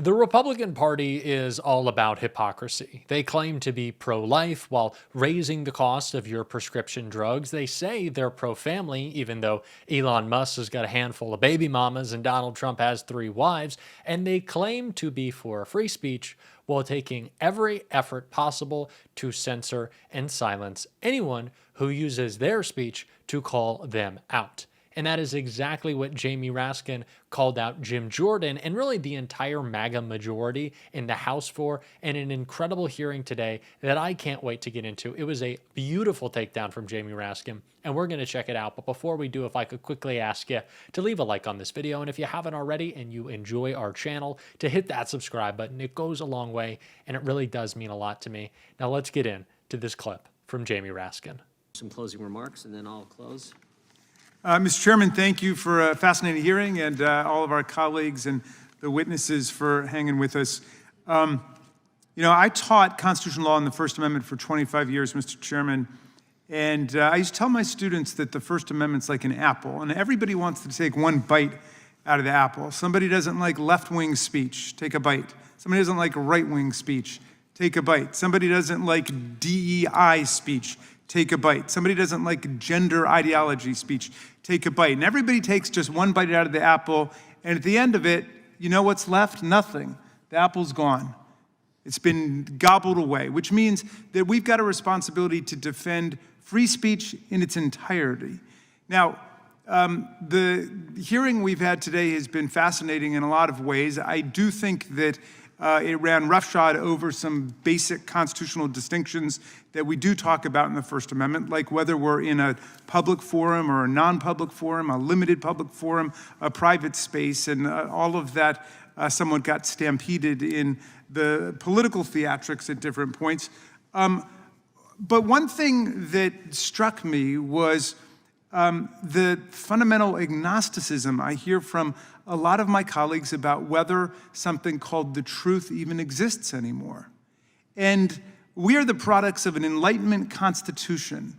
The Republican Party is all about hypocrisy. They claim to be pro-life while raising the cost of your prescription drugs. They say they're pro-family, even though Elon Musk has got a handful of baby mamas and Donald Trump has 3 wives. And they claim to be for free speech while taking every effort possible to censor and silence anyone who uses their speech to call them out. And that is exactly what Jamie Raskin called out Jim Jordan and really the entire MAGA majority in the House for, in an incredible hearing today that I can't wait to get into. It was a beautiful takedown from Jamie Raskin, and we're going to check it out. But before we do, if I could quickly ask you to leave a like on this video, and if you haven't already and you enjoy our channel, to hit that subscribe button. It goes a long way, and it really does mean a lot to me. Now let's get into this clip from Jamie Raskin. Some closing remarks, and then I'll close. Mr. Chairman, thank you for a fascinating hearing, and all of our colleagues and the witnesses for hanging with us. I taught constitutional law and the First Amendment for 25 years, Mr. Chairman, and I used to tell my students that the First Amendment's like an apple, and everybody wants to take one bite out of the apple. Somebody doesn't like left-wing speech, take a bite. Somebody doesn't like right-wing speech, take a bite. Somebody doesn't like DEI speech, take a bite. Somebody doesn't like gender ideology speech, take a bite. And everybody takes just one bite out of the apple, and at the end of it, you know what's left? Nothing. The apple's gone. It's been gobbled away, which means that we've got a responsibility to defend free speech in its entirety. Now, the hearing we've had today has been fascinating in a lot of ways. I do think that it ran roughshod over some basic constitutional distinctions that we do talk about in the First Amendment, like whether we're in a public forum or a non-public forum, a limited public forum, a private space, and all of that somewhat got stampeded in the political theatrics at different points. But one thing that struck me was the fundamental agnosticism I hear from a lot of my colleagues about whether something called the truth even exists anymore. And we are the products of an Enlightenment constitution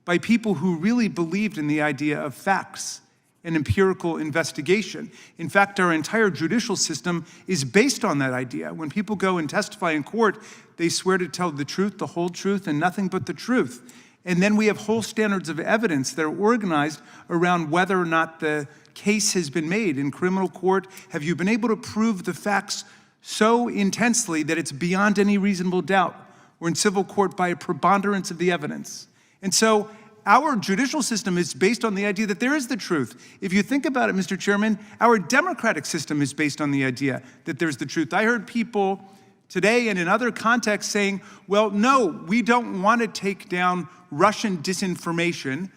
by people who really believed in the idea of facts and empirical investigation. In fact, our entire judicial system is based on that idea. When people go and testify in court, they swear to tell the truth, the whole truth, and nothing but the truth. And then we have whole standards of evidence that are organized around whether or not the case has been made. In criminal court, have you been able to prove the facts so intensely that it's beyond any reasonable doubt? Or in civil court, by a preponderance of the evidence. And so our judicial system is based on the idea that there is the truth. If you think about it, Mr. Chairman, our democratic system is based on the idea that there's the truth. I heard people today and in other contexts saying, well, no, we don't want to take down Russian disinformation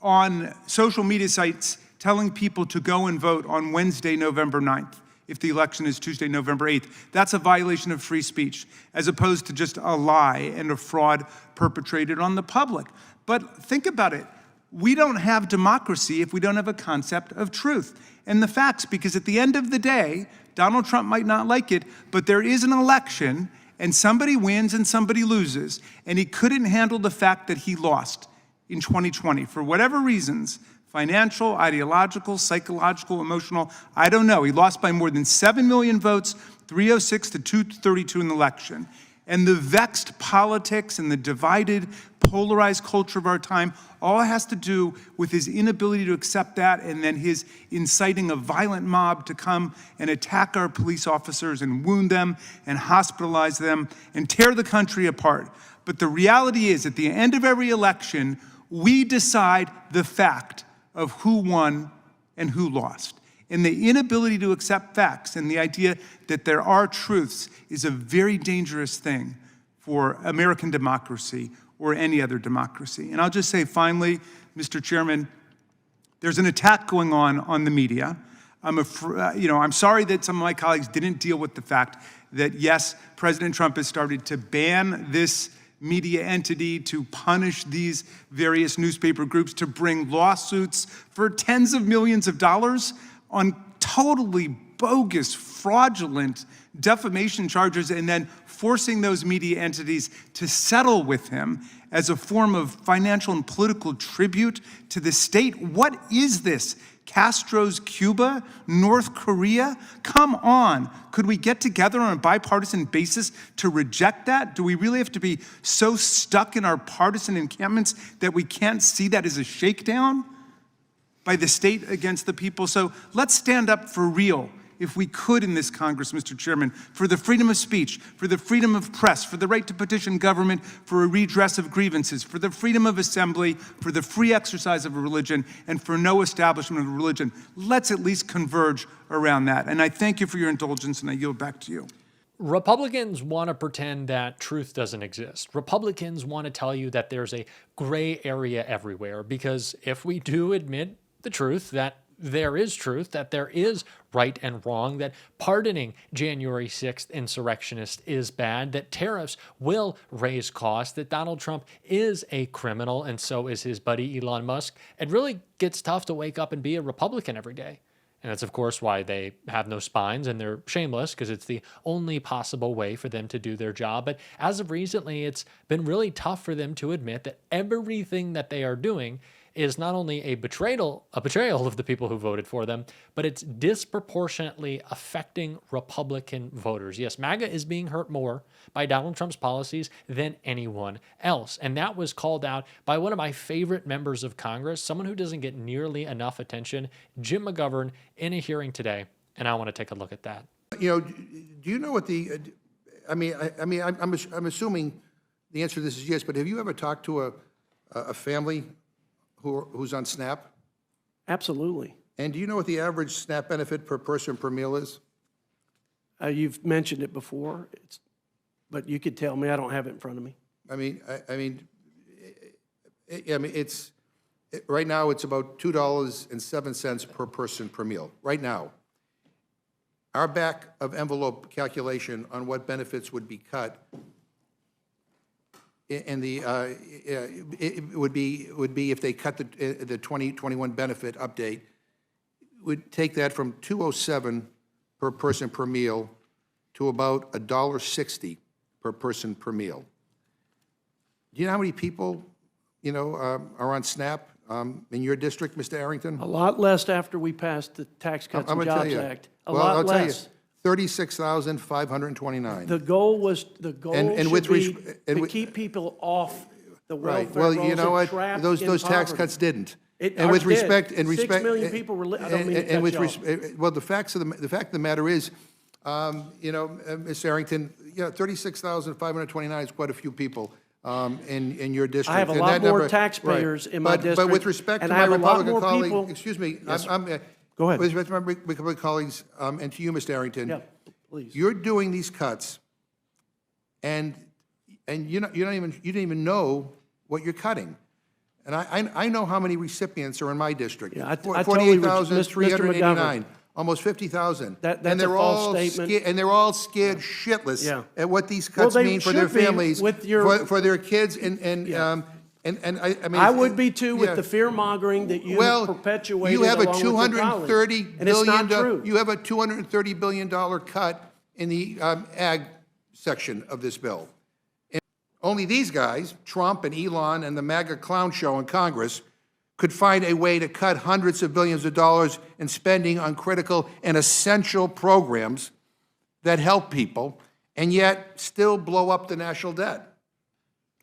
on social media sites telling people to go and vote on Wednesday, November 9th, if the election is Tuesday, November 8th. That's a violation of free speech, as opposed to just a lie and a fraud perpetrated on the public. But think about it. We don't have democracy if we don't have a concept of truth and the facts, because at the end of the day, Donald Trump might not like it, but there is an election, and somebody wins and somebody loses, and he couldn't handle the fact that he lost in 2020 for whatever reasons, financial, ideological, psychological, emotional, I don't know. He lost by more than 7 million votes, 306 to 232 in the election. And the vexed politics and the divided, polarized culture of our time all has to do with his inability to accept that, and then his inciting a violent mob to come and attack our police officers and wound them and hospitalize them and tear the country apart. But the reality is, at the end of every election, we decide the fact of who won and who lost. And the inability to accept facts and the idea that there are truths is a very dangerous thing for American democracy or any other democracy. And I'll just say finally, Mr. Chairman, there's an attack going on the media. I'm sorry that some of my colleagues didn't deal with the fact that, yes, President Trump has started to ban this media entity, to punish these various newspaper groups, to bring lawsuits for tens of millions of dollars on totally bogus, fraudulent defamation charges, and then forcing those media entities to settle with him as a form of financial and political tribute to the state. What is this? Castro's Cuba, North Korea? Come on. Could we get together on a bipartisan basis to reject that? Do we really have to be so stuck in our partisan encampments that we can't see that as a shakedown by the state against the people? So let's stand up for real, if we could in this Congress, Mr. Chairman, for the freedom of speech, for the freedom of press, for the right to petition government for a redress of grievances, for the freedom of assembly, for the free exercise of a religion, and for no establishment of a religion. Let's at least converge around that. And I thank you for your indulgence, and I yield back to you. Republicans want to pretend that truth doesn't exist. Republicans want to tell you that there's a gray area everywhere, because if we do admit the truth, that there is truth, that there is right and wrong, that pardoning January 6th insurrectionists is bad, that tariffs will raise costs, that Donald Trump is a criminal and so is his buddy Elon Musk, it really gets tough to wake up and be a Republican every day. And that's, of course, why they have no spines and they're shameless, because it's the only possible way for them to do their job. But as of recently, it's been really tough for them to admit that everything that they are doing is not only a betrayal of the people who voted for them, but it's disproportionately affecting Republican voters. Yes, MAGA is being hurt more by Donald Trump's policies than anyone else. And that was called out by one of my favorite members of Congress, someone who doesn't get nearly enough attention, Jim McGovern, in a hearing today. And I want to take a look at that. You know, do you know what the, I'm assuming the answer to this is yes, but have you ever talked to a family who's on SNAP? Absolutely. And do you know what the average SNAP benefit per person per meal is? You've mentioned it before, but you could tell me. I don't have it in front of me. Right now it's about $2.07 per person per meal, right now. Our back of envelope calculation on what benefits would be cut and it would be if they cut the 2021 benefit update, would take that from $2.07 per person per meal to about $1.60 per person per meal. Do you know how many people, are on SNAP in your district, Mr. Arrington? A lot less after we passed the Tax Cuts and Jobs Act. A lot less. 36,529. The goal should be to keep people off the welfare right. Well, rolls you know what? trapped Those in tax poverty. cuts didn't. And with respect, 6 million people were. I don't mean to cut you off. Well, the fact of the matter is, Ms. Arrington, 36,529 is quite a few people in your district. I have a lot more taxpayers in my district. But with respect to my Republican colleague, excuse me, go ahead. With respect to my Republican colleagues and to you, Mr. Arrington, yeah, please. You're doing these cuts, and you don't even know what you're cutting. And I know how many recipients are in my district. Yeah, 48,389, almost 50,000. That's a false statement. And they're all scared shitless at what these cuts mean for their families, for their kids, I would be too with the fear mongering that you have perpetuated. You have a $230 billion. You have a $230 billion cut in the ag section of this bill. Only these guys, Trump and Elon and the MAGA clown show in Congress, could find a way to cut hundreds of billions of dollars in spending on critical and essential programs that help people, and yet still blow up the national debt.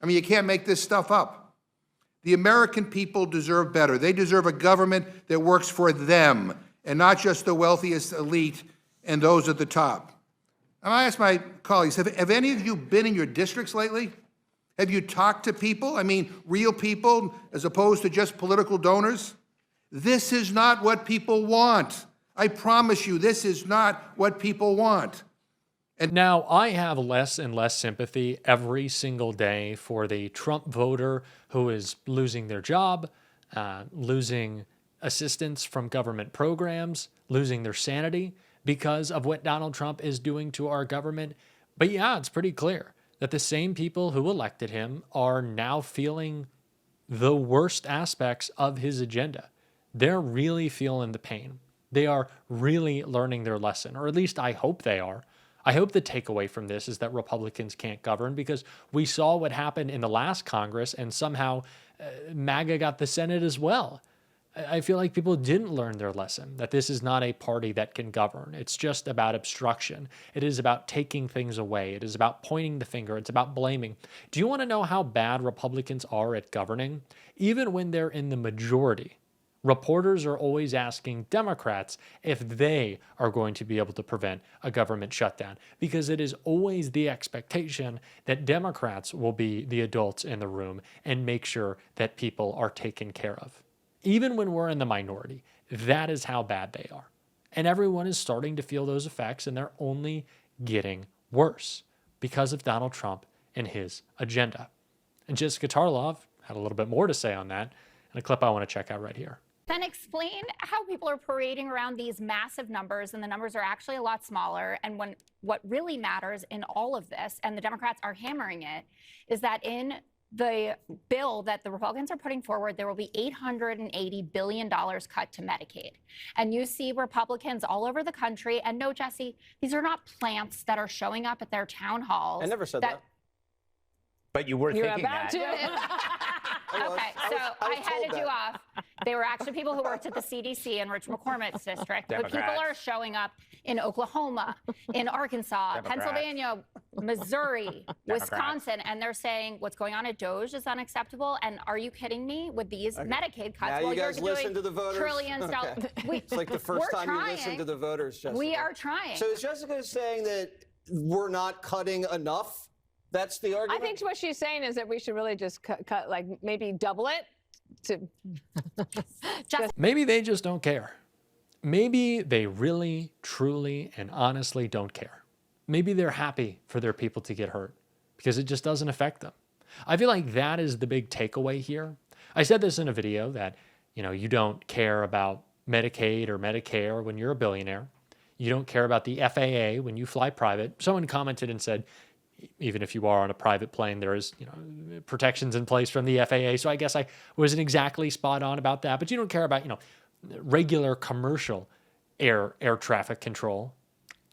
I mean, you can't make this stuff up. The American people deserve better. They deserve a government that works for them, and not just the wealthiest elite and those at the top. And I ask my colleagues, have any of you been in your districts lately? Have you talked to people? I mean, real people, as opposed to just political donors? This is not what people want. I promise you, this is not what people want. And now I have less and less sympathy every single day for the Trump voter who is losing their job, losing assistance from government programs, losing their sanity because of what Donald Trump is doing to our government. But yeah, it's pretty clear that the same people who elected him are now feeling the worst aspects of his agenda. They're really feeling the pain. They are really learning their lesson, or at least I hope they are. I hope the takeaway from this is that Republicans can't govern, because we saw what happened in the last Congress, and somehow MAGA got the Senate as well. I feel like people didn't learn their lesson, that this is not a party that can govern. It's just about obstruction. It is about taking things away. It is about pointing the finger. It's about blaming. Do you want to know how bad Republicans are at governing? Even when they're in the majority, reporters are always asking Democrats if they are going to be able to prevent a government shutdown, because it is always the expectation that Democrats will be the adults in the room and make sure that people are taken care of. Even when we're in the minority, that is how bad they are. And everyone is starting to feel those effects, and they're only getting worse because of Donald Trump and his agenda. And Jessica Tarlov had a little bit more to say on that in a clip I want to check out right here. Then explain how people are parading around these massive numbers, and the numbers are actually a lot smaller. And when what really matters in all of this, and the Democrats are hammering it, is that in the bill that the Republicans are putting forward, there will be $880 billion cut to Medicaid. And you see Republicans all over the country. And no, Jesse, these are not plants that are showing up at their town halls. I never said that. But you were thinking that. Okay, so I headed you off. They were actually people who worked at the CDC in Rich McCormick's district. But people Democrats. are showing up in Oklahoma, in Arkansas, Democrats. Pennsylvania, Missouri, Wisconsin, and they're saying what's going on at Doge is unacceptable. And are you kidding me with these Medicaid cuts? Now Well, you guys you're listen doing to the voters. trillions of dollars. It's like the first time you listen to the voters, Jessica. We are trying. So is Jessica saying that we're not cutting enough? That's the argument? I think what she's saying is that we should really just cut like maybe double it to Maybe they just don't care. Maybe they really, truly, and honestly don't care. Maybe they're happy for their people to get hurt because it just doesn't affect them. I feel like that is the big takeaway here. I said this in a video that, you don't care about Medicaid or Medicare when you're a billionaire. You don't care about the FAA when you fly private. Someone commented and said, even if you are on a private plane, there is, protections in place from the FAA. So I guess I wasn't exactly spot on about that. But you don't care about, regular commercial air traffic control.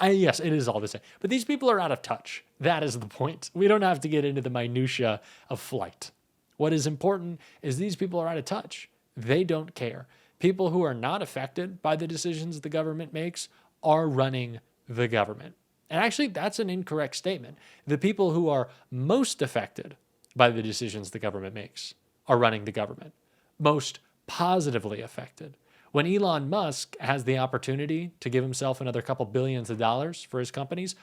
Yes, it is all the same. But these people are out of touch. That is the point. We don't have to get into the minutia of flight. What is important is these people are out of touch. They don't care. People who are not affected by the decisions the government makes are running the government. And actually, that's an incorrect statement. The people who are most affected by the decisions the government makes are running the government. Most positively affected. When Elon Musk has the opportunity to give himself another couple billions of dollars for his companies,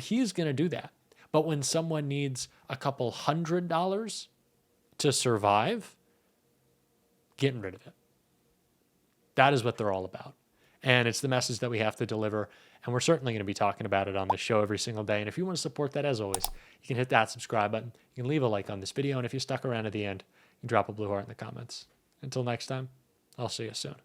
he's going to do that. But when someone needs a couple $100 to survive, getting rid of it. That is what they're all about. And it's the message that we have to deliver. And we're certainly going to be talking about it on the show every single day. And if you want to support that, as always, you can hit that subscribe button. You can leave a like on this video. And if you stuck around at the end, you can drop a blue heart in the comments. Until next time, I'll see you soon.